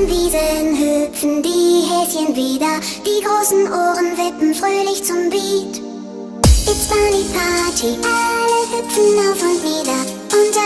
den Wiesen hüpfen die Häschen wieder, die großen Ohren wippen fröhlich zum Beat. It's Bunny Party, alle hüpfen auf und nieder und alle